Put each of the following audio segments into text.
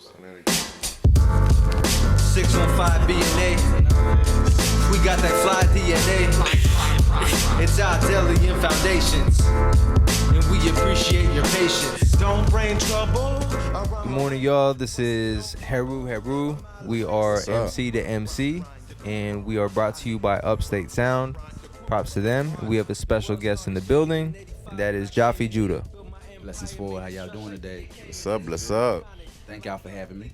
615 BNA. We got that fly DNA. It's our Delian Foundations. And we appreciate your patience. Don't bring trouble. Good morning, y'all. This is Heru Heru. We are MC2MC, and we are brought to you by Upstate Sound. Props to them. We have a special guest in the building, and that is Jaffee Judah. Blessings forward. How y'all doing today? What's up? What's up? Thank y'all for having me.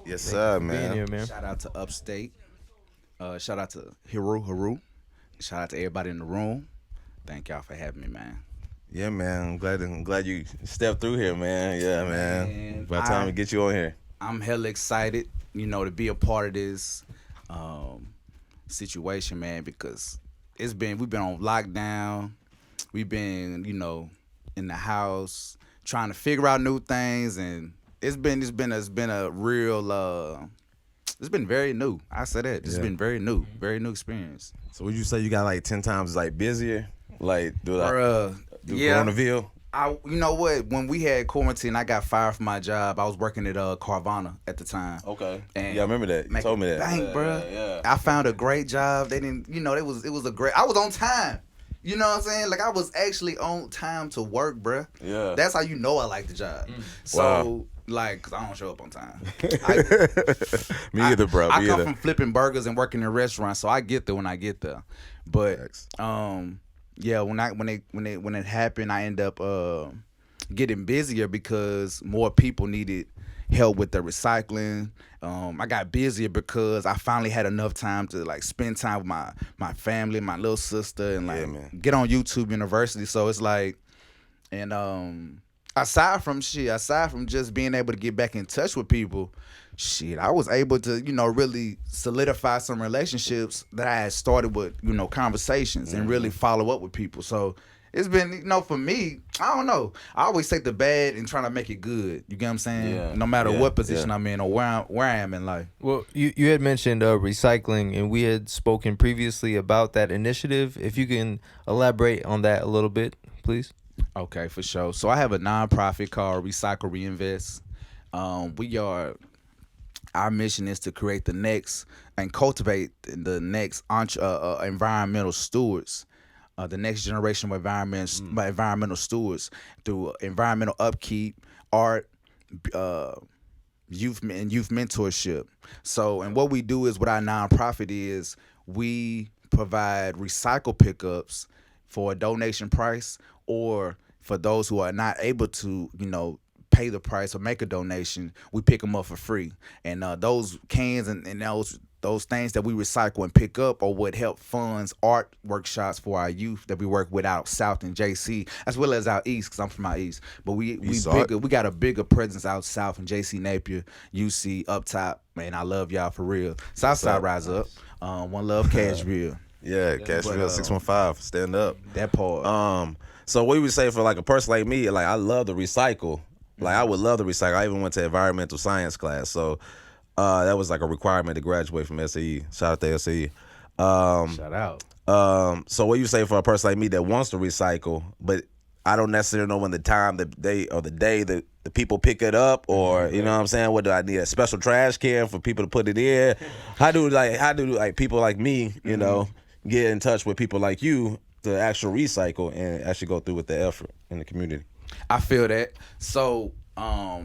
Yes, sir, Being man. here, man. Shout out to Upstate. Shout out to Heru Heru. Shout out to everybody in the room. Thank y'all for having me, man. Yeah, man. I'm glad you stepped through here, man. Yeah, man. By the time we get you on here. I'm hella excited, to be a part of this situation, man, because we've been on lockdown. We've been, in the house trying to figure out new things, and it's been a real it's been very new. I said that. It's been very new experience. So would you say you got like 10 times like busier? Like do yeah. Coronavirus? You know what? When we had quarantine, I got fired from my job. I was working at Carvana at the time. Okay. And yeah, I remember that. You told me that. Bank, bro. Yeah. I found a great job. They didn't, it was a great. I was on time. You know what I'm saying? Like, I was actually on time to work, bruh. Yeah. That's how you know I like the job. So, cause I don't show up on time. Me either, bro. I come from flipping burgers and working in restaurants, so I get there when I get there. But, yeah, when it happened, I end up getting busier because more people needed help with the recycling. I got busier because I finally had enough time to spend time with my family, my little sister, and get on YouTube University. So it's aside from just being able to get back in touch with people, I was able to really solidify some relationships that I had started with conversations and really follow up with people. So it's been, for me, I don't know. I always take the bad and try to make it good. You get what I'm saying? Yeah. No matter what position I'm in or where I am in life. Well, you had mentioned recycling, and we had spoken previously about that initiative. If you can elaborate on that a little bit, please. Okay, for sure. So I have a nonprofit called Reinvest. Our mission is to create the next and cultivate the next environmental stewards. The next generation of environmental stewards through environmental upkeep, art, youth mentorship. So, and what we do is, what our nonprofit is, we provide recycle pickups for a donation price, or for those who are not able to, pay the price or make a donation, we pick them up for free. And those cans and those things that we recycle and pick up are what help funds art workshops for our youth that we work with out south in JC, as well as out east, because I'm from out east. But we got a bigger presence out south in JC Napier, UC, up top. Man, I love y'all for real. Southside rise up. One love Cashville. Yeah, Cashville 615. Stand up. That part. So what you would say for a person like me, I love to recycle. I would love to recycle. I even went to environmental science class. So that was a requirement to graduate from SAE. Shout out to SAE. Shout out. So what you say for a person like me that wants to recycle, but I don't necessarily know when the time, the day that the people pick it up, or you know what I'm saying? What do I need? A special trash can for people to put it in? How do people like me, get in touch with people like you to actually recycle and actually go through with the effort in the community? I feel that. So, you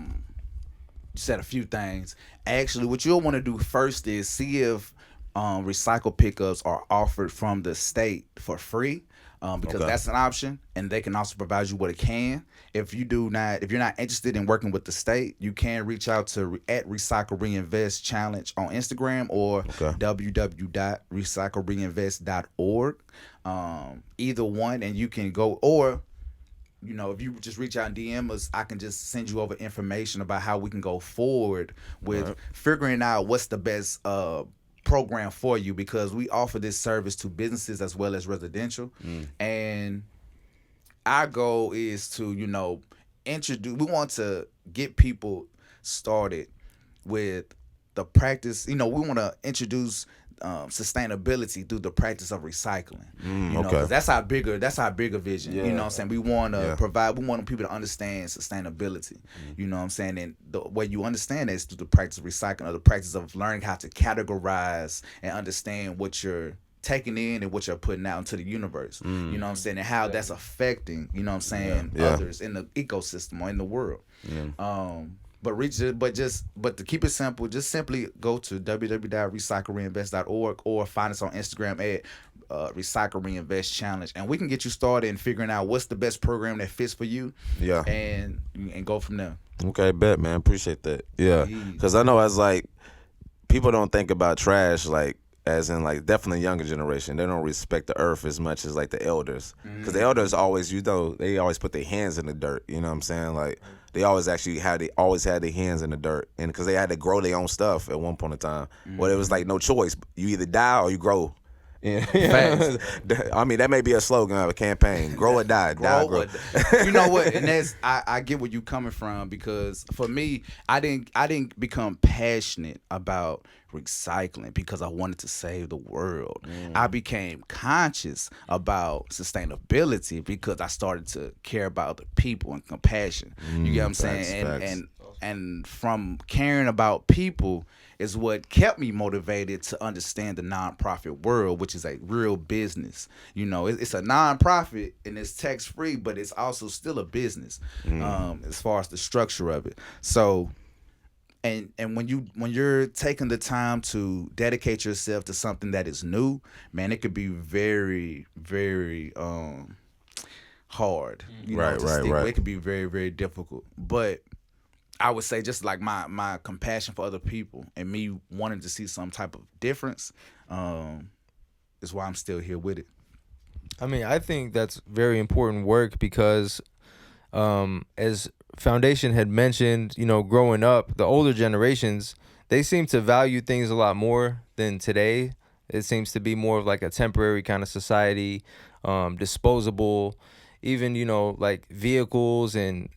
said a few things. Actually, what you'll want to do first is see if recycle pickups are offered from the state for free, because that's an option, and they can also provide you with a can. If you're not interested in working with the state, you can reach out to at Recycle Reinvest Challenge on Instagram, or www.recyclereinvest.org. Either one, and you can go, or if you just reach out and DM us, I can just send you over information about how we can go forward with figuring out what's the best program for you, because we offer this service to businesses as well as residential. And our goal is to, we want to get people started with the practice. We want to introduce sustainability through the practice of recycling. Okay. 'Cause that's our bigger vision. Yeah. You know what I'm saying? We want to Yeah. provide. We want people to understand sustainability. You know what I'm saying? And the way you understand that is through the practice of recycling, or the practice of learning how to categorize and understand what you're taking in and what you're putting out into the universe. You know what I'm saying? And how that's affecting, you know what I'm saying, Yeah. others in the ecosystem or in the world. But to keep it simple, just simply go to www.recyclereinvest.org or find us on Instagram at Recycle Reinvest Challenge, and we can get you started in figuring out what's the best program that fits for you. Yeah. And go from there. Okay, bet, man. Appreciate that. Yeah, because I know as like people don't think about trash like as in like definitely younger generation. They don't respect the earth as much as like the elders, because the elders always, they always put their hands in the dirt. You know what I'm saying? Like they always had their hands in the dirt, and because they had to grow their own stuff at one point in time. Well, it was like no choice. You either die or you grow. Yeah. Facts. I mean, that may be a slogan of a campaign: grow or die, grow. You know what? And that's I get where you coming from, because for me, I didn't become passionate about recycling because I wanted to save the world. I became conscious about sustainability because I started to care about other people and compassion. You get what I'm saying? Facts. And from caring about people is what kept me motivated to understand the nonprofit world, which is a real business. It's a nonprofit and it's tax free, but it's also still a business as far as the structure of it. So, and when you're taking the time to dedicate yourself to something that is new, man, it could be very, very hard. To stick with. It could be very, very difficult, but I would say just like my compassion for other people and me wanting to see some type of difference is why I'm still here with it. I mean, I think that's very important work because as Foundation had mentioned, growing up, the older generations, they seem to value things a lot more than today. It seems to be more of like a temporary kind of society, disposable, even, like vehicles and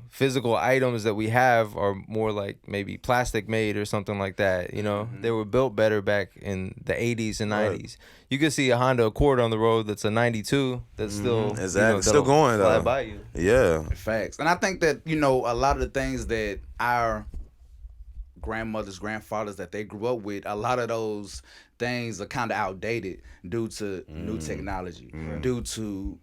physical items that we have are more like maybe plastic made or something like that. They were built better back in the 80s and 90s. Right. You could see a Honda Accord on the road that's a 92 that's still still going fly though. by you. Yeah. Facts. And I think that, a lot of the things that our grandmothers, grandfathers that they grew up with, a lot of those things are kind of outdated due to new technology, due to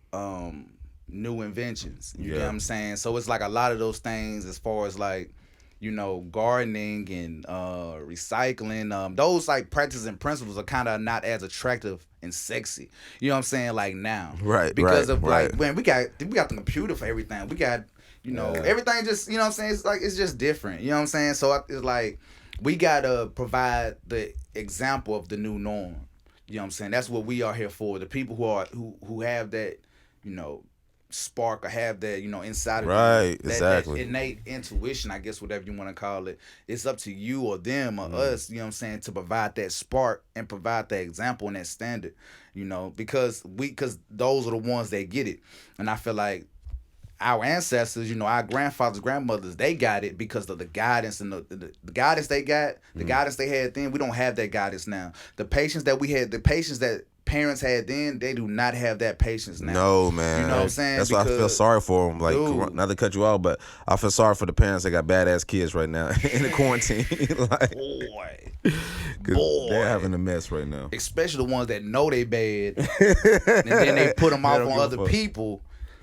new inventions. You get what I'm saying? So it's like a lot of those things as far as like, gardening and recycling, those like practices and principles are kind of not as attractive and sexy. You know what I'm saying? Like now. Right. Because of like, when we got the computer for everything. We got, everything just, you know what I'm saying? It's like, it's just different. You know what I'm saying? So it's like, we got to provide the example of the new norm. You know what I'm saying? That's what we are here for. The people who have that, spark or have that, inside of right, them, that innate intuition, I guess, whatever you want to call it. It's up to you or them or us, you know what I'm saying, to provide that spark and provide that example and that standard, because those are the ones that get it. And I feel like our ancestors, our grandfathers, grandmothers, they got it because of the guidance and the guidance they got, the guidance they had then. We don't have that guidance now. The patience that we had, the patience that parents had then, they do not have that patience now. No, man. You know what I'm saying? That's why I feel sorry for them. Like, dude, not to cut you out, but I feel sorry for the parents that got badass kids right now in the quarantine. Like, boy, they're having a mess right now. Especially the ones that know they bad, and then they put them off on other people,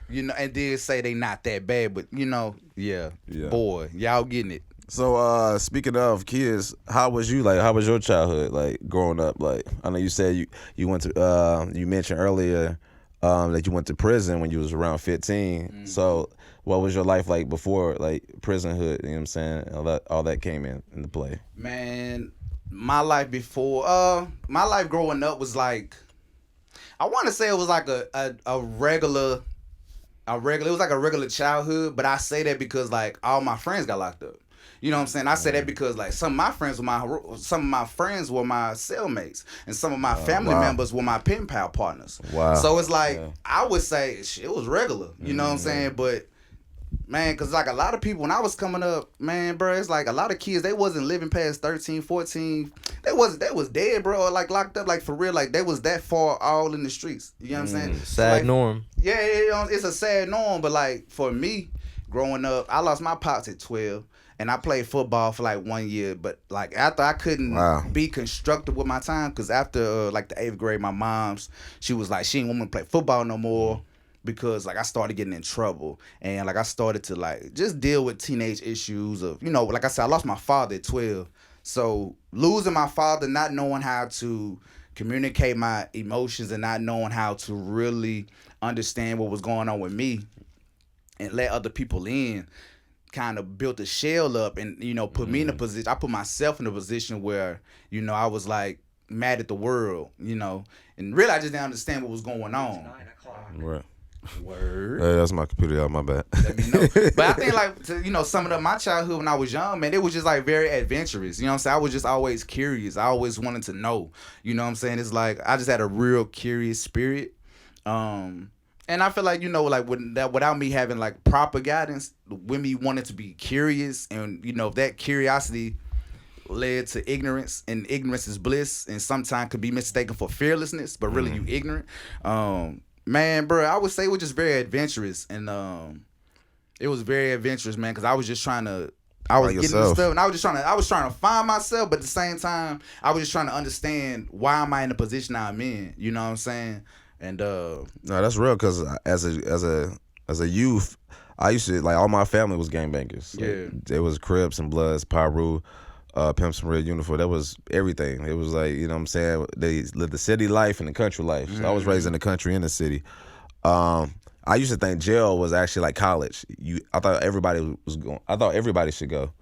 and then say they not that bad. But boy, y'all getting it. So speaking of kids, how was you? Like, how was your childhood? Like growing up? Like, I know you said you went to you mentioned earlier that you went to prison when you was around 15. So what was your life like before like prisonhood? You know what I'm saying? All that came into play. Man, my life before my life growing up was like, I want to say it was like a regular. It was like a regular childhood, but I say that because like all my friends got locked up. You know what I'm saying? I say that because like some of my friends were my cellmates, and some of my family members were my pen pal partners. Wow. So it's like I would say it was regular. You know what I'm saying? But Man, cause like a lot of people when I was coming up, man, bro, it's like a lot of kids they wasn't living past 13, 14. They was dead, bro, or like locked up, like for real, like they was that far all in the streets. You know what I'm saying? Sad like, norm. Yeah, it's a sad norm, but like for me, growing up, I lost my pops at 12, and I played football for like 1 year. But like after I couldn't be constructive with my time, cause after like the 8th grade, my mom's she was like she didn't want me to play football no more. Because like I started getting in trouble and like I started to like just deal with teenage issues of, you know, like I said, I lost my father at 12. So losing my father, not knowing how to communicate my emotions and not knowing how to really understand what was going on with me and let other people in kind of built a shell up and, you know, put me in a position. I put myself in a position where, you know, I was like mad at the world, you know, and really I just didn't understand what was going on. Right. Word. Hey, that's my computer out. My bad. Let me know. But I think like you know, some of my childhood when I was young, man, it was just like very adventurous. You know what I'm saying? I was just always curious. I always wanted to know. You know what I'm saying? It's like I just had a real curious spirit. And I feel like, you know, like without me having like proper guidance, when me wanted to be curious and, you know, that curiosity led to ignorance, and ignorance is bliss, and sometimes could be mistaken for fearlessness, but really you ignorant. Man, bro, I would say it was just very adventurous, and it was very adventurous, man, because I was just trying to, I was getting this stuff, and I was trying to find myself, but at the same time, I was just trying to understand why am I in the position I'm in, you know what I'm saying? And no, that's real, because as a youth, I used to like all my family was gangbangers. Like, there was Crips and Bloods, Pyru, Pimps and Red Uniform. That was everything. It was like, you know what I'm saying? They lived the city life and the country life. So I was raised in the country and the city. I used to think jail was actually like college. I thought everybody should go.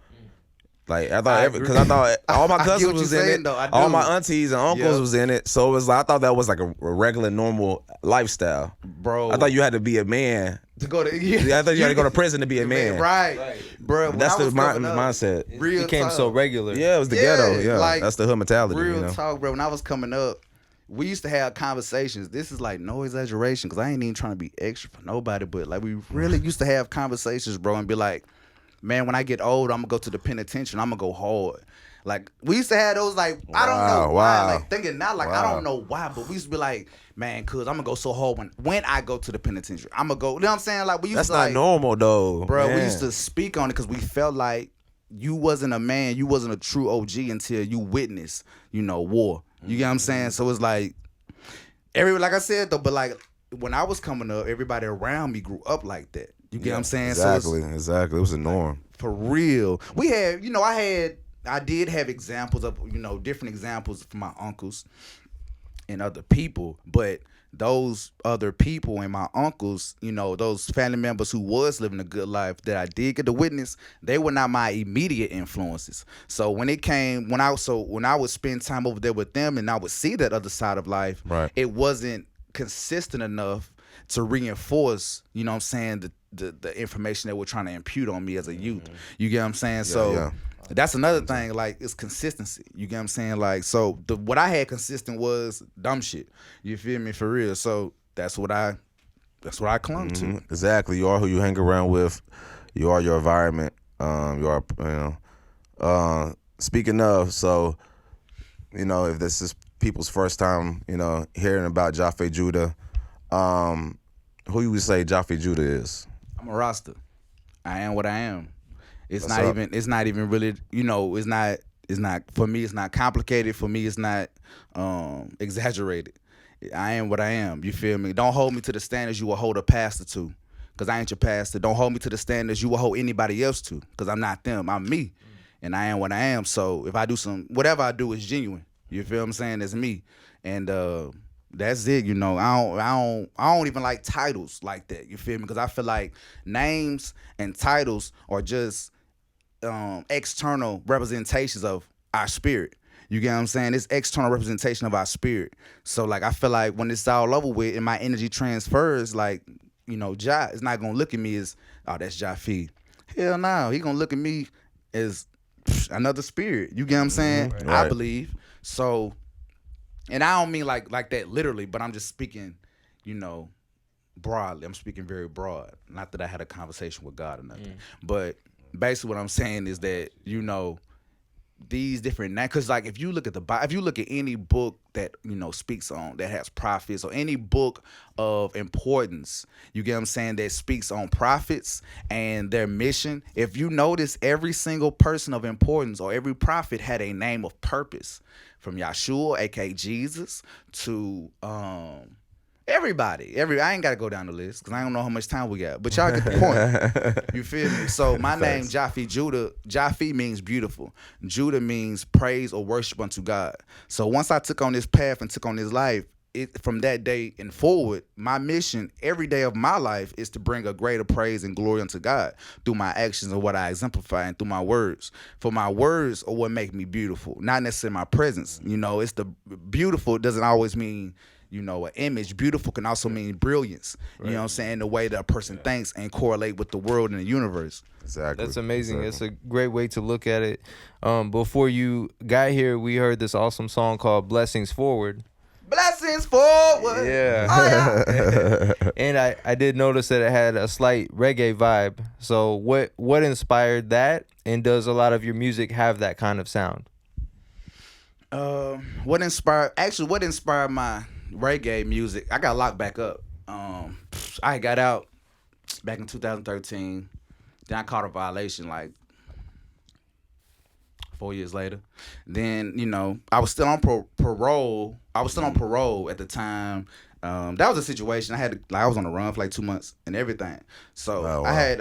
Like because I thought all my cousins was in it, all my aunties and uncles was in it. So it was like I thought that was like a regular, normal lifestyle. Bro, I thought you had to be a man to go to. I thought you had to go to prison to be a man. Right. Bro. That's the mindset. It became so regular. Yeah, it was the ghetto. Yeah, like, that's the hood mentality. Real talk, bro. When I was coming up, we used to have conversations. This is like no exaggeration, because I ain't even trying to be extra for nobody, but like we really used to have conversations, bro, and be like, man, when I get old, I'm gonna go to the penitentiary. I'm gonna go hard. Like we used to have those like I don't know why. Like thinking now, like I don't know why, but we used to be like, man, cause I'm gonna go so hard when I go to the penitentiary. I'm gonna go. You know what I'm saying? Like we used That's to not like, normal though, bro. man. We used to speak on it because we felt like you wasn't a man, you wasn't a true OG until you witnessed, you know, war. You get what I'm saying? So it's like like I said though, but like when I was coming up, everybody around me grew up like that. You get what I'm saying? Exactly. It was a norm. For real. We had, you know, I did have examples of, you know, different examples from my uncles and other people, but those other people and my uncles, you know, those family members who was living a good life that I did get to witness, they were not my immediate influences. So when I would spend time over there with them and I would see that other side of life, it wasn't consistent enough to reinforce, you know what I'm saying, the information that we're trying to impute on me as a youth. You get what I'm saying? That's another thing, like, it's consistency. You get what I'm saying? Like, so what I had consistent was dumb shit. You feel me? For real. So that's what I clung to. Exactly. You are who you hang around with. You are your environment. You are, you know. Speaking of, so, you know, if this is people's first time, you know, hearing about Jaffee Judah, who you would say Jaffee Judah is? I'm a Rasta. I am what I am. It's not even really, you know, it's not for me, it's not complicated. For me, it's not exaggerated. I am what I am. You feel me? Don't hold me to the standards you will hold a pastor to, because I ain't your pastor. Don't hold me to the standards you will hold anybody else to, because I'm not them. I'm me. And I am what I am. So if I do whatever I do is genuine. You feel what I'm saying? It's me. And that's it, you know. I don't even like titles like that. You feel me? Because I feel like names and titles are just external representations of our spirit. You get what I'm saying? It's external representation of our spirit. So like I feel like when it's all over with and my energy transfers, like, you know, Ja is not gonna look at me as, oh, that's Jaffee. Hell no, he gonna look at me as another spirit. You get what I'm saying? Right. I believe. So, and I don't mean like that literally, but I'm just speaking, you know, broadly. I'm speaking very broad. Not that I had a conversation with God or nothing. But basically what I'm saying is that, you know, these different, because like if you look at the Bible, if you look at any book that, you know, speaks on, that has prophets, or any book of importance, you get what I'm saying, that speaks on prophets and their mission, if you notice, every single person of importance or every prophet had a name of purpose, from Yahshua, aka Jesus, to everybody. I ain't gotta go down the list because I don't know how much time we got, but y'all get the point. You feel me? So my name, Jaffee Judah. Jaffee means beautiful. Judah means praise or worship unto God. So once I took on this path and took on this life, from that day and forward, my mission every day of my life is to bring a greater praise and glory unto God through my actions and what I exemplify, and through my words. For my words are what make me beautiful, not necessarily my presence. You know, it's the beautiful doesn't always mean, you know, an image. Beautiful can also mean brilliance. Right. You know what I'm saying? The way that a person thinks and correlate with the world and the universe. Exactly. That's amazing. It's a great way to look at it. Before you got here, we heard this awesome song called Blessings Forward. Blessings forward. Yeah. Oh, yeah. And I did notice that it had a slight reggae vibe. So what inspired that? And does a lot of your music have that kind of sound? What inspired my reggae music? I got locked back up. I got out back in 2013. Then I caught a violation like 4 years later. Then, you know, I was still on parole. I was still on parole at the time. That was a situation. I was on the run for like 2 months and everything. So I had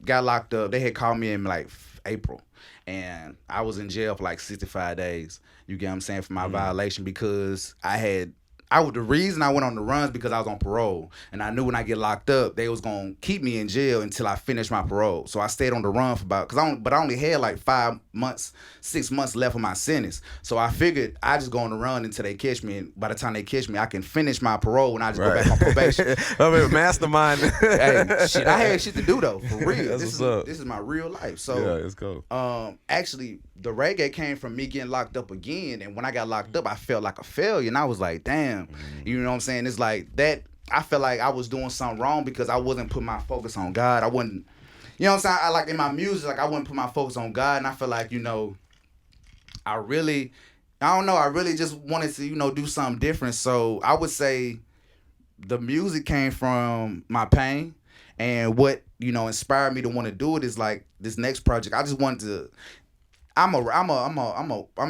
got locked up. They had called me in like April, and I was in jail for like 65 days. You get what I'm saying, for my violation, because the reason I went on the runs because I was on parole, and I knew when I get locked up, they was gonna keep me in jail until I finished my parole. So I stayed on the run for but I only had like 6 months left of my sentence. So I figured I just go on the run until they catch me, and by the time they catch me, I can finish my parole and I just go back on probation. I mean, mastermind. Hey, shit, I had shit to do though, for real. This is my real life. So yeah, it's cool. Actually, the reggae came from me getting locked up again, and when I got locked up, I felt like a failure, and I was like, damn. You know what I'm saying? It's like that. I felt like I was doing something wrong because I wasn't putting my focus on God. I wasn't, you know what I'm saying? I like in my music, like I wouldn't put my focus on God, and I feel like, you know, I really just wanted to, you know, do something different. So I would say the music came from my pain, and what, you know, inspired me to want to do it is like this next project. I just wanted to. I'm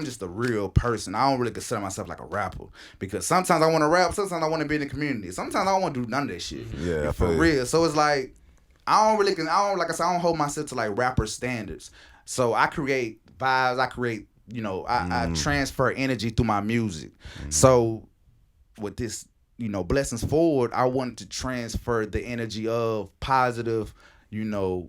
just a real person. I don't really consider myself like a rapper, because sometimes I want to rap, sometimes I want to be in the community, sometimes I don't want to do none of that shit. Yeah, for real. So it's like I don't hold myself to like rapper standards. So I create vibes. I transfer energy through my music. So with this, you know, Blessings Forward, I wanted to transfer the energy of positive, you know,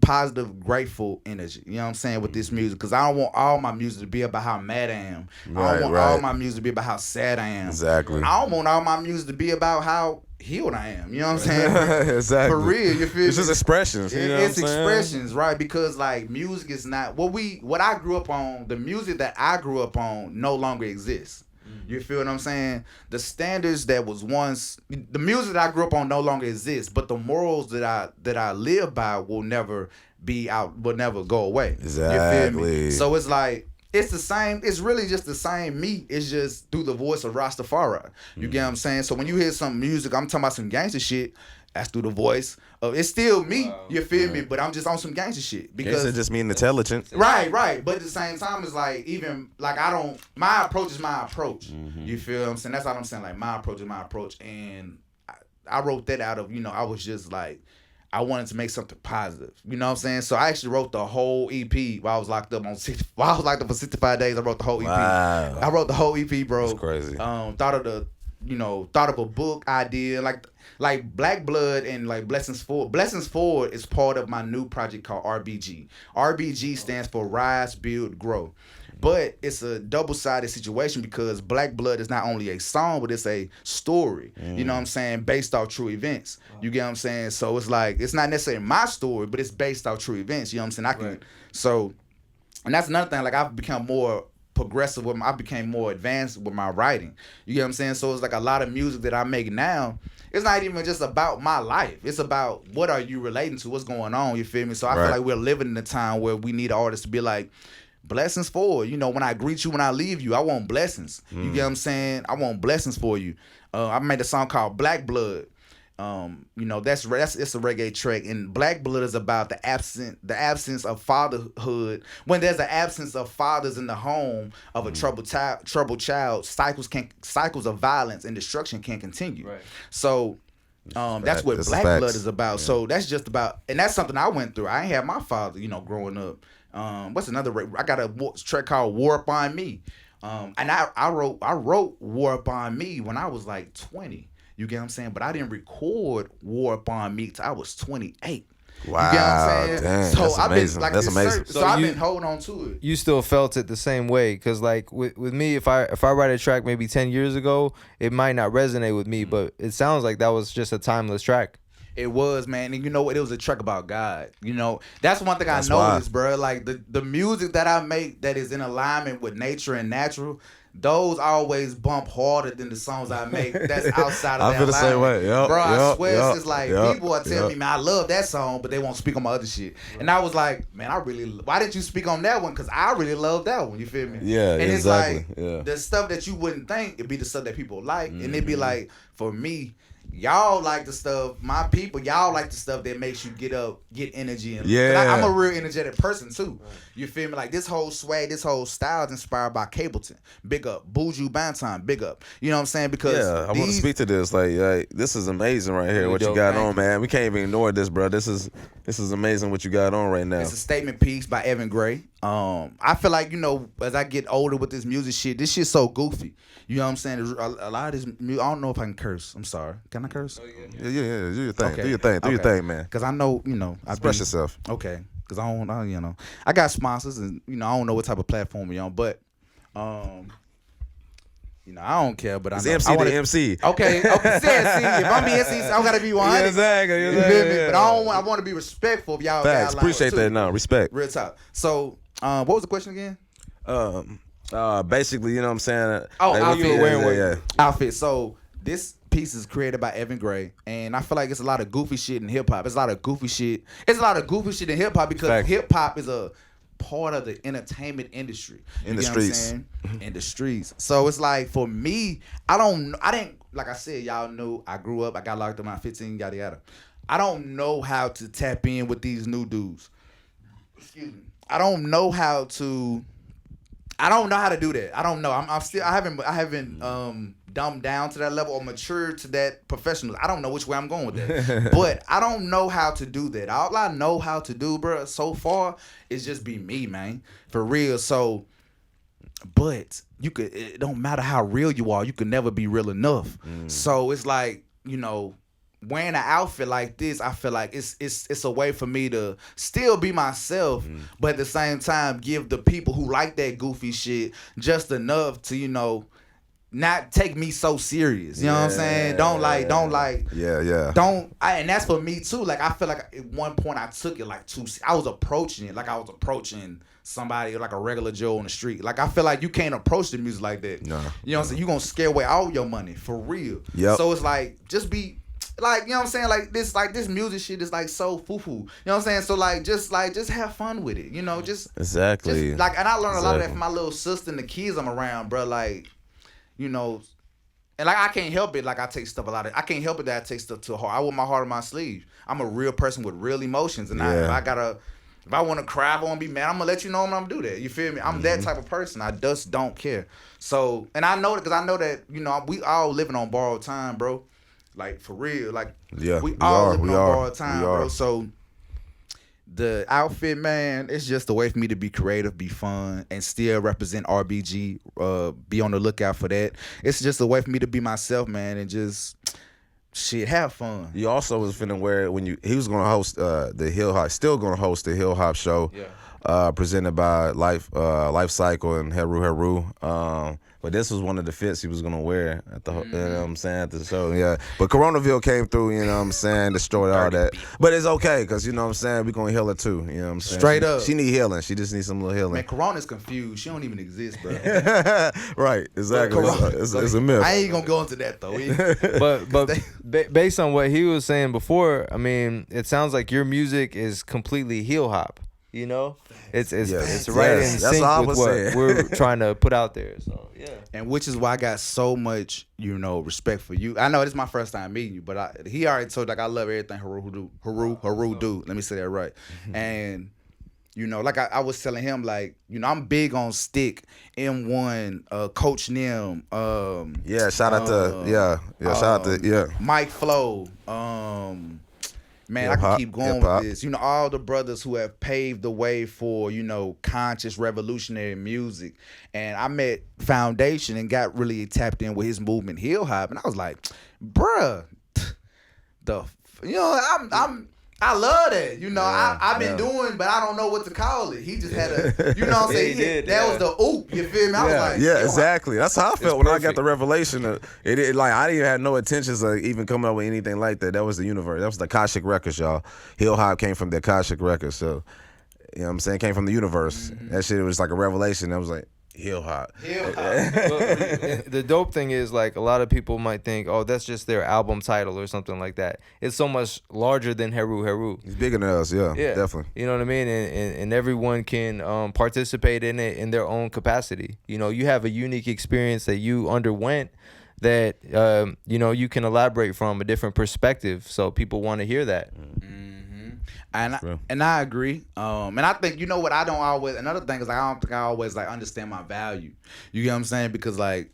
positive, grateful energy. You know what I'm saying, with this music, because I don't want all my music to be about how mad I am. I don't want all my music to be about how sad I am. Exactly. I don't want all my music to be about how healed I am. You know what I'm saying? Exactly. For real, you feel? It's just expressions. You know it's what I'm expressions, saying? right? Because like music is not what I grew up on. The music that I grew up on no longer exists. You feel what I'm saying? The standards that was once, the music that I grew up on no longer exists, but the morals that I live by will never go away. Exactly. You feel me? So it's like, it's the same, it's really just the same me. It's just through the voice of Rastafari. You get what I'm saying? So when you hear some music, I'm talking about some gangster shit, that's through the voice of, it's still me. Wow. You feel me? But I'm just on some gangster shit. Because it just mean intelligent. Right. But at the same time, it's like, even like my approach is my approach. You feel what I'm saying? That's all I'm saying. Like, my approach is my approach. And I wrote that out of, you know, I was just like, I wanted to make something positive. You know what I'm saying? So I actually wrote the whole EP while I was locked up for 65 days. I wrote the whole EP. Wow. I wrote the whole EP, bro. That's crazy. Thought of a book idea, like Black Blood and like Blessings Forward. Blessings Forward is part of my new project called RBG. RBG stands for Rise, Build, Grow. But it's a double-sided situation, because Black Blood is not only a song, but it's a story. You know what I'm saying? Based off true events. You get what I'm saying? So it's like, it's not necessarily my story, but it's based off true events. You know what I'm saying? And that's another thing. Like, I've become more progressive I became more advanced with my writing. You get what I'm saying? So it's like a lot of music that I make now it's not even just about my life. It's about what are you relating to, what's going on. You feel me? So I feel like we're living in a time where we need artists to be like, blessings for you. When I greet you, when I leave you, I want blessings. You get what I'm saying? I want blessings for you. I made a song called Black Blood. That's it's a reggae track, and Black Blood is about the absence of fatherhood. When there's an absence of fathers in the home of a troubled child, cycles of violence and destruction can continue. Right. So that's what Black Blood is about. Yeah. So that's just about, and that's something I went through. I ain't have my father, growing up. What's another? I got a track called War Upon Me, and I wrote War Upon Me when I was like 20. You get what I'm saying? But I didn't record War Upon Me till I was 28. Wow, you get what I'm saying? Dang, so that's amazing. That's amazing. So I've been holding on to it. You still felt it the same way, because like with me, if I write a track maybe 10 years ago, it might not resonate with me, but it sounds like that was just a timeless track. It was, man. And you know what? It was a track about God. That's one thing I noticed, bro. Like the music that I make that is in alignment with nature and natural, those always bump harder than the songs I make that's outside of that. I feel the same way. Yep, bro, I swear it's just like people are telling me, man, I love that song, but they won't speak on my other shit. And I was like, man, why didn't you speak on that one? Because I really love that one. You feel me? Yeah, and exactly. It's like the stuff that you wouldn't think, it'd be the stuff that people like. And it'd be like, for me, y'all like the stuff, my people, y'all like the stuff that makes you get up, get energy. I'm a real energetic person too. You feel me? Like this whole swag, this whole style is inspired by Cableton. Big up. Buju Banton, big up. You know what I'm saying? Because I want to speak to this. Like this is amazing right here, what you got on, man. We can't even ignore this, bro. This is amazing what you got on right now. It's a statement piece by Evan Gray. I feel like, as I get older with this music shit, this shit's so goofy. You know what I'm saying? A lot of this music, I don't know if I can curse. I'm sorry. Can I curse? Oh, yeah. Do your thing. Okay. Do your thing, man. Because I know, express yourself. Okay. Because I got sponsors, and I don't know what type of platform we're on, but I don't care. But it's MC to MC. Okay. See, if I'm being MC, I don't gotta be 100. Exactly. But I want to be respectful of y'all. Facts. Appreciate that. No, respect. Real talk. So, what was the question again? Basically, you know what I'm saying? Outfit. So this piece is created by Evan Gray, and I feel like it's a lot of goofy shit in hip hop. It's a lot of goofy shit in hip hop because hip hop is a part of the entertainment industry. In the streets. In the streets. So it's like, for me, I didn't, like I said, y'all know I grew up, I got locked up when I was 15, yada yada. I don't know how to tap in with these new dudes. Excuse me. I don't know how to do that. I don't know. I haven't dumbed down to that level or matured to that professional. I don't know which way I'm going with that. But I don't know how to do that. All I know how to do, bro, so far is just be me, man. For real. So, but it don't matter how real you are, you can never be real enough. So it's like, wearing an outfit like this, I feel like it's a way for me to still be myself, but at the same time give the people who like that goofy shit just enough to, not take me so serious. You know what I'm saying? Don't and that's for me too. Like I feel like at one point I took it like I was approaching it like I was approaching somebody like a regular Joe on the street. Like I feel like you can't approach the music like that. No. You know what I'm saying? You gonna scare away all your money for real. Yep. So it's like just be like, you know what I'm saying? Like this music shit is like so foo-foo. You know what I'm saying? So just have fun with it. Exactly. And I learned a lot of that from my little sister and the kids I'm around, bro. Like, and like I can't help it. Like I take stuff I can't help it that I take stuff to heart. I wear my heart on my sleeve. I'm a real person with real emotions, and if I want to cry, if I want to be mad, I'm gonna let you know, and I'm gonna do that. You feel me? I'm that type of person. I just don't care. So, and I know that because I know that we all living on borrowed time, bro. Like for real, like we all living on borrowed time, bro. So the outfit, man, it's just a way for me to be creative, be fun, and still represent RBG. Be on the lookout for that. It's just a way for me to be myself, man, and just have fun. You also was finna wear it when he was gonna host the Hill Hop, still gonna host the Hill Hop show. presented by Life Cycle and Heru Heru. But this was one of the fits he was gonna wear at the, you know what I'm saying, at the show. Yeah. But Coronaville came through, you know what I'm saying, destroyed all that. But it's okay, cause you know what I'm saying, we gonna heal her too. You know what I'm saying? Straight up. She need healing. She just needs some little healing. Man, Corona's confused. She don't even exist, bro. Right. Exactly. It's a myth. I ain't gonna go into that though. But based on what he was saying before, I mean, it sounds like your music is completely heel hop. You know, it's right in sync with what we're trying to put out there. So yeah, and which is why I got so much, respect for you. I know this is my first time meeting you, but he already told I love everything Heru do. Let me say that right. And like I was telling him, like I'm big on Stick, M1, Coach Nim. Shout out to Mike Flow. Man, I can keep going with this. All the brothers who have paved the way for, conscious revolutionary music. And I met Foundation and got really tapped in with his movement, Heel Hop. And I was like, bruh, I love that. I've been doing, but I don't know what to call it. He just had a, what I'm saying? That was the oop, you feel me? I was like, exactly. That's how I felt when I got the revelation. I didn't have no intentions of even coming up with anything like that. That was the universe. That was the Akashic Records, y'all. Heel Hop came from the Akashic Records. So, you know what I'm saying? Came from the universe. Mm-hmm. That shit was like a revelation. I was like, Heel Hop. The dope thing is, like, a lot of people might think, oh, that's just their album title or something like that. It's so much larger than Heru Heru. It's bigger than us, yeah, definitely. You know what I mean? And everyone can participate in it in their own capacity. You have a unique experience that you underwent that, you can elaborate from a different perspective. So people want to hear that. And I agree. And I think what I don't always. Another thing is, like, I don't think I always understand my value. You get what I'm saying? Because like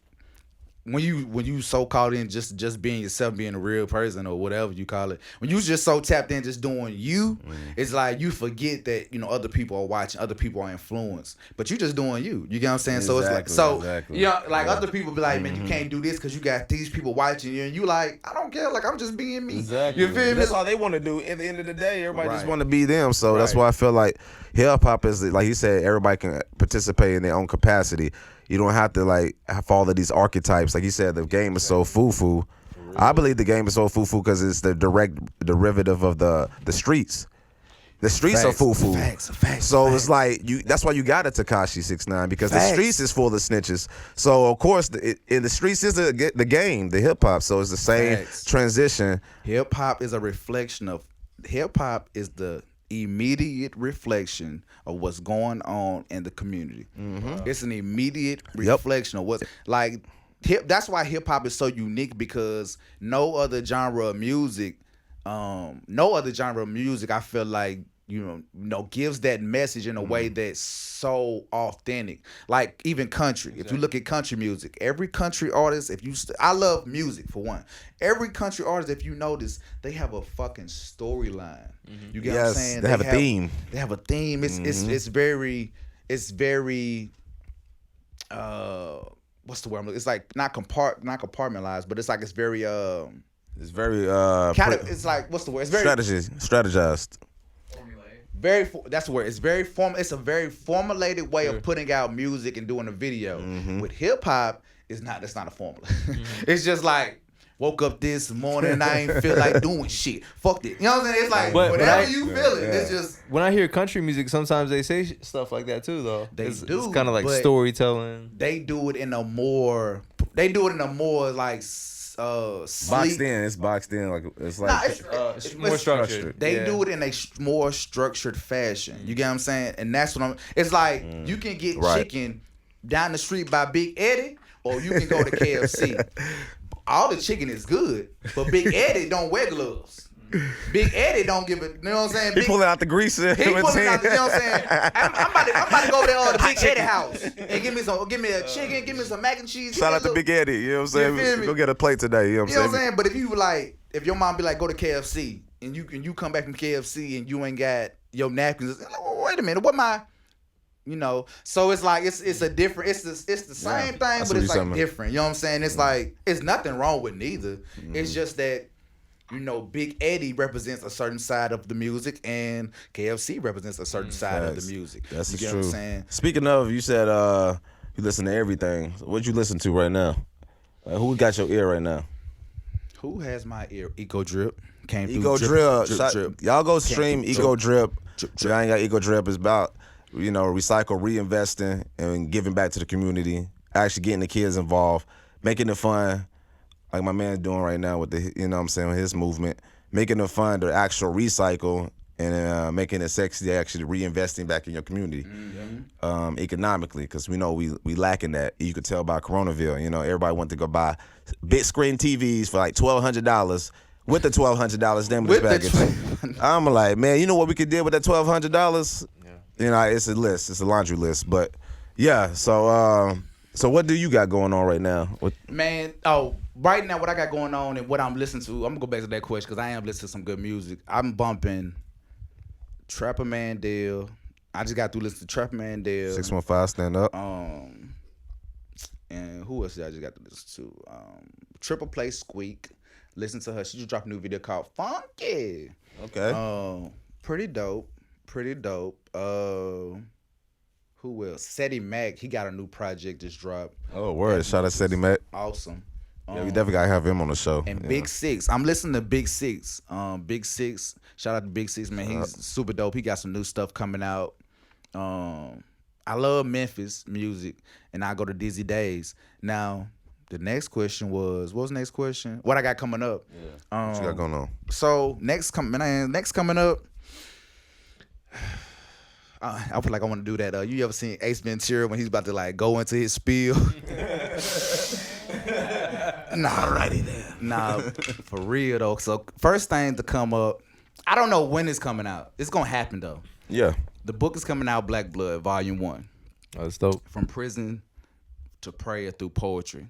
when you so caught in just being yourself, being a real person or whatever you call it, when you just so tapped in just doing you, it's like you forget that other people are watching, other people are influenced, but you just doing you. You get what I'm saying? Exactly, so it's like other people be like, man, you can't do this because you got these people watching you, and you like, I don't care, like I'm just being me. Exactly. You feel me? That's all they want to do. At the end of the day, everybody just want to be them. So that's why I feel like hip hop is, like he said, everybody can participate in their own capacity. You don't have to have all of these archetypes. Like he said, the game is so foo-foo. I believe the game is so foo-foo because it's the direct derivative of the streets. The streets are foo-foo. So it's like that's why you got a Tekashi 6ix9ine, because the streets is full of snitches. So of course in the streets is the game, the hip hop. So it's the same transition. Hip hop is a reflection of the immediate reflection of what's going on in the community. It's an immediate reflection of what's like that's why hip hop is so unique, because no other genre of music I feel like gives that message in a way that's so authentic. Like even country. If you look at country music, every country artist, I love music for one. Every country artist, if you notice, they have a fucking storyline. You get what I'm saying? They have a theme. They have a theme. It's very what's the word? It's like not compartmentalized, but it's like it's very it's very it's like, what's the word? It's very strategized. That's the word. It's very it's a very formulated way of putting out music and doing a video. With hip hop, that's not a formula. It's just like, woke up this morning and I ain't feel like doing shit. Fuck it. You know what I'm saying? It's like, whatever you feel it. It's just, when I hear country music, sometimes they say stuff like that too, though. It's kind of like storytelling. They do it in a more like boxed in. It's boxed in, like it's like it's more structured. They do it in a more structured fashion. You get what I'm saying? And that's what it's like. You can get chicken down the street by Big Eddie, or you can go to KFC. All the chicken is good, but Big Eddie don't wear gloves. Big Eddie don't give it. You know what I'm saying? He pulling out the grease. He pulling out the, you know what I'm saying? I'm about to go over there to Big Eddie house and give me a chicken, give me some mac and cheese. Shout out to Big Eddie. You know what I'm saying? Go get a plate today. You know what I'm saying? But if your mom be like, go to KFC, and you come back from KFC and you ain't got your napkins, like, wait a minute, what my, so it's like it's a different, it's the same thing, but it's like different. You know what I'm saying? It's like, it's nothing wrong with neither. It's just that Big Eddie represents a certain side of the music, and KFC represents a certain side of the music. That's you get true. What I'm saying? Speaking of, you said you listen to everything. What you listen to right now? Who got your ear right now? Who has my ear? Eco Drip. Came Ego through. Drip. Y'all go stream Ego Drip. I ain't got Ego Drip. It's about, recycle, reinvesting, and giving back to the community. Actually getting the kids involved, making it fun, like my man's doing right now with his movement, making it fun to actual recycle and making it sexy, actually reinvesting back in your community, economically, because we know we lacking that. You could tell by Coronaville. Everybody went to go buy big screen TVs for like $1,200. With the $1,200 stimulus package, I'm like, man, you know what we could do with that $1,200? Yeah. It's a list, it's a laundry list. But yeah, so what do you got going on right now? Man, right now what I got going on and what I'm listening to, I'm gonna go back to that question because I am listening to some good music. I'm bumping Trapper Mandel. I just got through listening to Trapper Mandel. 615 Stand Up. And who else did I just got to listen to? Triple Play Squeak. Listen to her. She just dropped a new video called Funky. Okay. Pretty dope. Who else? Seti Mac. He got a new project just dropped. Oh, word. Shout out Seti Mac. Awesome. Yeah, we definitely gotta have him on the show. And Big Six. I'm listening to Big Six. Big Six. Shout out to Big Six, man. He's super dope. He got some new stuff coming out. I love Memphis music, and I go to Dizzy Days. Now, the next question was, what was the next question? What I got coming up? Yeah. What you got going on? So next coming up, I feel like I want to do that. You ever seen Ace Ventura when he's about to like go into his spiel? Alrighty then. Nah, for real though. So first thing to come up, I don't know when it's coming out. It's gonna happen though. Yeah. The book is coming out, Black Blood, Volume 1. Oh, that's dope. From prison to prayer through poetry.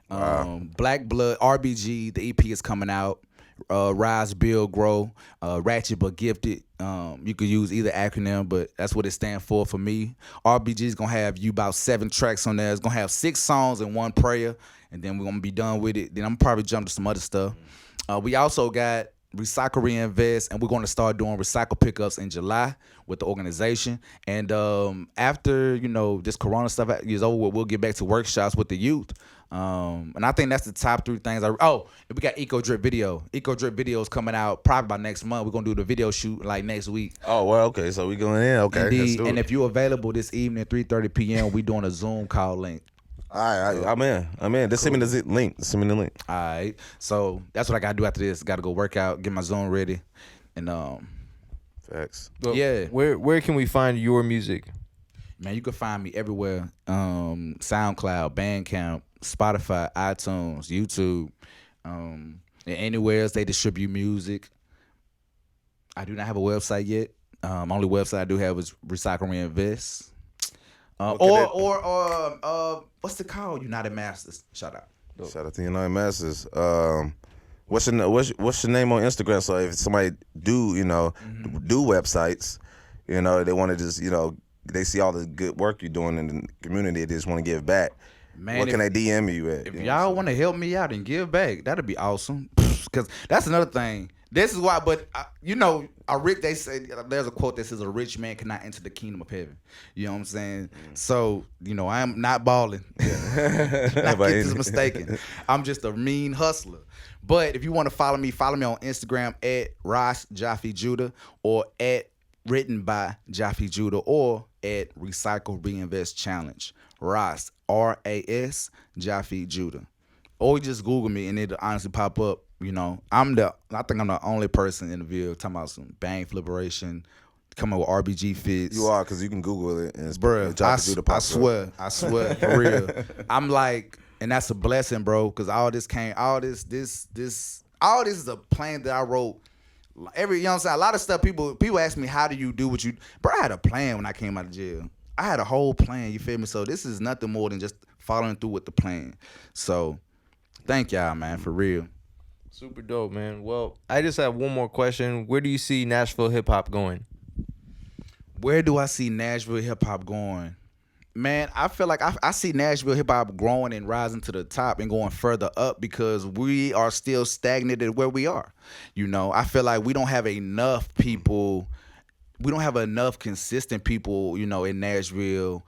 Wow. Black Blood, RBG, the EP is coming out. Rise, Build, Grow, Ratchet but Gifted. You could use either acronym, but that's what it stands for me. RBG is going to have you about 7 tracks on there. It's going to have 6 songs and 1 prayer, and then we're going to be done with it. Then I'm probably jump to some other stuff. We also got Recycle, Reinvest, and we're going to start doing recycle pickups in July with the organization. And after, this Corona stuff is over, we'll get back to workshops with the youth. And I think that's the top 3 things. We got Eco Drip video. Eco Drip video is coming out probably by next month. We're going to do the video shoot like next week. Oh, well, okay. So we going in. Okay. Indeed. And if you're available this evening at 3:30 p.m., we doing a Zoom call link. All right, I'm in. Just send me the link. Send me the link. All right. So that's what I got to do after this. Got to go work out, get my zone ready. And Facts. Well, yeah. Where can we find your music? Man, you can find me everywhere. SoundCloud, Bandcamp, Spotify, iTunes, YouTube, and anywhere else they distribute music. I do not have a website yet. Only website I do have is Recycle Reinvest. Or what's it called? United Masters. Shout out. Shout out to United Masters. What's your name on Instagram? So if somebody do websites, they want to just they see all the good work you're doing in the community, they just want to give back. Man, what can they DM you at? If y'all want to help me out and give back, that'd be awesome. Because that's another thing. This is why, but they say there's a quote that says a rich man cannot enter the kingdom of heaven. You know what I'm saying? So, I am not balling. Not get this mistaken. I'm just a mean hustler. But if you want to follow me on Instagram at Ross Jaffee Judah or at Written by Jaffee Judah or at Recycle Reinvest Challenge. Ross, R-A-S, Jaffee Judah. Or you just Google me and it'll honestly pop up. I think I'm the only person in the video talking about some bang flipperation, coming with RBG fits. You are, because you can Google it and it's I swear, for real. I'm like, and that's a blessing, bro, because all this is a plan that I wrote. You know what I'm saying? A lot of stuff, people ask me, how do you do what you, bro, I had a plan when I came out of jail. I had a whole plan, you feel me? So this is nothing more than just following through with the plan. So thank y'all, man, for real. Super dope, man. Well, I just have one more question. Where do you see Nashville Hip Hop going? Where do I see Nashville Hip Hop going? Man, I feel like I see Nashville hip hop growing and rising to the top and going further up because we are still stagnant at where we are. You know, I feel like we don't have enough people. We don't have enough consistent people, you know, in Nashville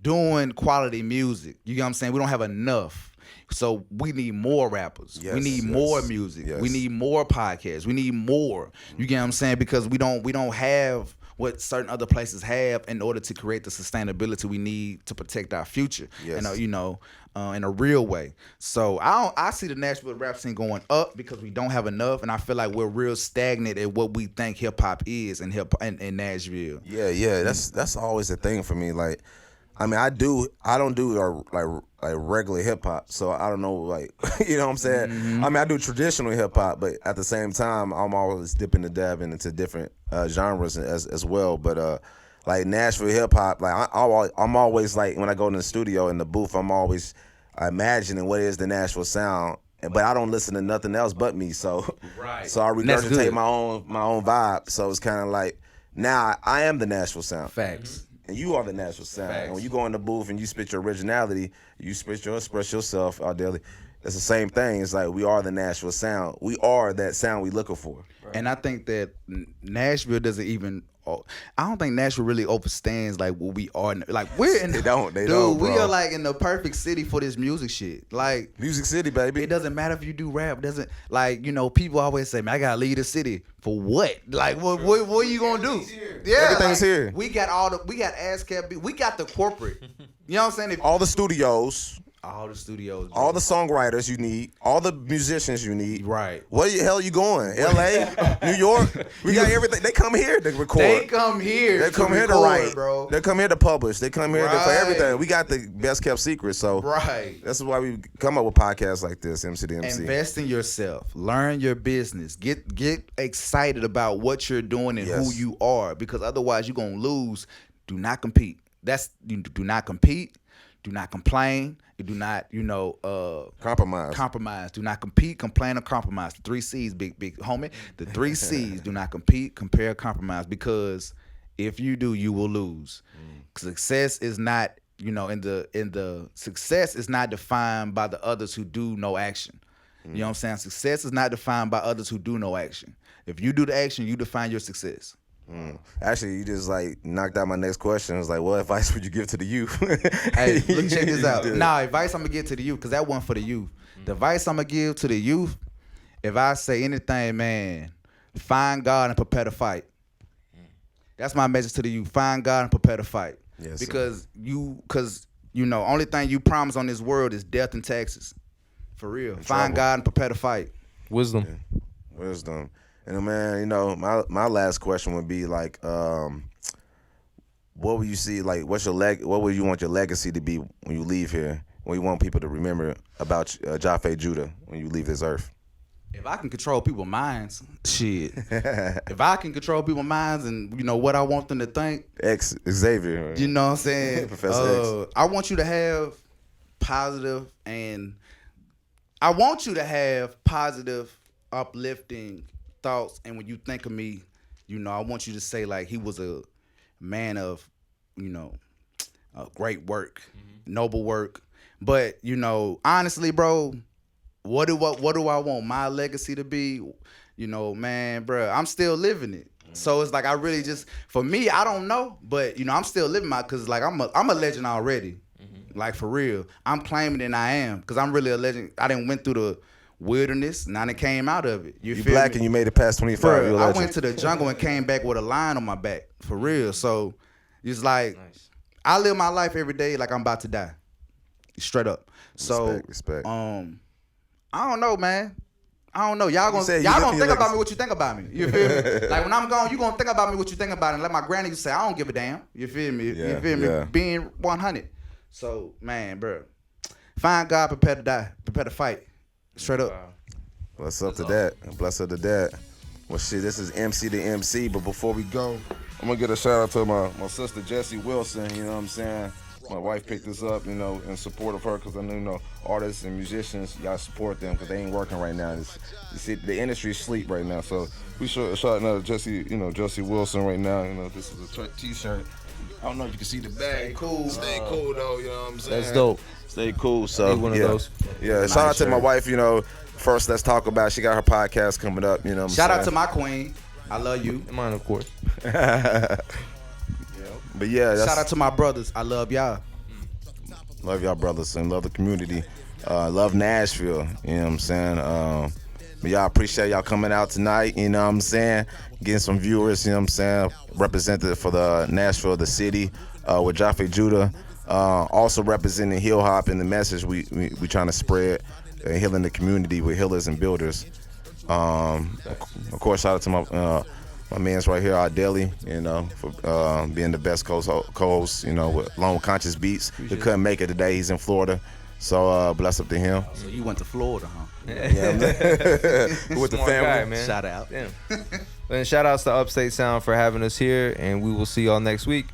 doing quality music. You know what I'm saying? We don't have enough. So we need more rappers. Yes, we need more music. yes. We need more podcasts. We need more. You get what I'm saying? Because we don't have what certain other places have in order to create the sustainability we need to protect our future. Yes. And, you know, in a real way. So I see the Nashville rap scene going up because we don't have enough, and I feel like we're real stagnant at what we think hip hop is in Nashville. Yeah. That's always the thing for me. Like, I mean, I don't do like regular hip hop, so I don't know, like, you know what I'm saying? Mm-hmm. I mean, I do traditional hip hop, but at the same time, I'm always dipping and dabbing into different genres as well. But like Nashville hip hop, like I'm always like, when I go in the studio in the booth, I'm always imagining what is the Nashville sound. But I don't listen to nothing else but me, so so I regurgitate my own vibe. So it's kind of like, now I am the Nashville sound. Facts. And you are the Nashville sound. Facts. And when you go in the booth and you spit your originality, you express yourself out there. It's the same thing. It's like, we are the Nashville sound. We are that sound we looking for. And I think that Nashville doesn't even. I don't think Nashville really understands like what we are. Like, we're in. They don't, dude. bro. We are like in the perfect city for this music shit. Like, Music City, baby. it doesn't matter if you do rap. It doesn't, like, you know, people always say, man, I gotta leave the city for what? Like, what are you gonna do? Yeah, Everything's here. We got ASCAP. We got the corporate. You know what I'm saying? All the studios, All the studios, bro. all the songwriters you need, all the musicians you need. Right. Where the hell you going? L.A., New York? We got everything. They come here to record. They come here. They come here to record, write, bro. They come here to publish. They come here for Right. everything. We got the best kept secret. So Right. that's why we come up with podcasts like this, MC2MC. Invest in yourself. Learn your business. Get excited about what you're doing and Yes. who you are, because otherwise you're gonna lose. Do not compete. You do not compete. Do not complain. You do not, Compromise. compromise. Do not compete, complain, or compromise. The 3 C's, big homie. The 3 C's. Do not compete, compare, compromise. Because if you do, you will lose. Success is not, in the success is not defined by the others who do no action. You know what I'm saying? Success is not defined by others who do no action. If you do the action, you define your success. Actually, you just like knocked out my next question. It was like, what advice would you give to the youth? Hey, look, check this out. Yeah. Nah, advice I'm gonna give to the youth, because that one for the youth. The advice I'm gonna give to the youth, if I say anything, man, find God and prepare to fight. That's my message to the youth. Find God and prepare to fight. Yes, Because only thing you promise on this world is death and taxes. For real. Find trouble. God and prepare to fight. Wisdom. Wisdom. And man, my last question would be like, what would you see? Like, what would you want your legacy to be when you leave here? What you want people to remember about Jaffee Judah when you leave this earth? If I can control people's minds, shit. If I can control people's minds and what I want them to think, Xavier. you know what I'm saying? Professor X. I want you to have positive, uplifting thoughts. And when you think of me, I want you to say like, he was a man of, great work, noble work. But, honestly, bro, what do I want my legacy to be? Man, bro, I'm still living it. So it's like, I really just, for me, I don't know, but I'm still living cause like I'm a legend already. Like, for real. I'm claiming it, and I am, cause I'm really a legend. I done went through the wilderness, and I done came out of it. You feel black me? and you made it past 25. Bro, You're a I legend. went to the jungle and came back with a lion on my back, for real. So it's like, I live my life every day like I'm about to die, straight up. So Respect. I don't know, man. I don't know. Y'all gonna said you think live your about legacy. me what you think about me. You feel me? Like, when I'm gone, you gonna think about me what you think about it. And like my granny used to say, I don't give a damn. You feel me? Yeah, You feel me? yeah. Being 100. So, man, bro, find God, prepare to die, prepare to fight, straight up. Bless up to that. Bless up to that. Well, shit, this is MC2MC, but before we go, I'm going to get a shout out to my sister, Jessie Wilson, you know what I'm saying? My wife picked this up, in support of her, because I know, artists and musicians, you got to support them, because they ain't working right now. You see, the industry's sleep right now, so we shouting out Jessie Wilson right now. This is a t-shirt. I don't know if you can see the bag. Stay cool. Stay cool though. You know what I'm saying? That's dope. Stay cool. So Need one of yeah, those. yeah. Shout out to my wife. You know, first let's talk about. She got her podcast coming up. You know, what I'm Shout out to saying? my queen. I love you. And mine, of course. But yeah, that's, Shout out to my brothers. I love y'all. love y'all brothers and love the community. Love Nashville. You know what I'm saying? But y'all appreciate y'all coming out tonight. You know what I'm saying? Getting some viewers. You know what I'm saying? Represented for the Nashville, the city, with Jaffee Judah. Also representing Hill Hop and the message we trying to spread, healing the community with healers and builders. Of course, shout out to my man's right here, our Deli, you know, for being the best co-host, you know, with along with Conscious Beats. He couldn't make it today. He's in Florida. So bless up to him. So you went to Florida, huh? Yeah, with the Smart family. guy, man. Shout out. Damn. And shout outs to Upstate Sound for having us here, and we will see y'all next week.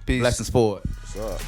Peace. Blessings for it. What's up?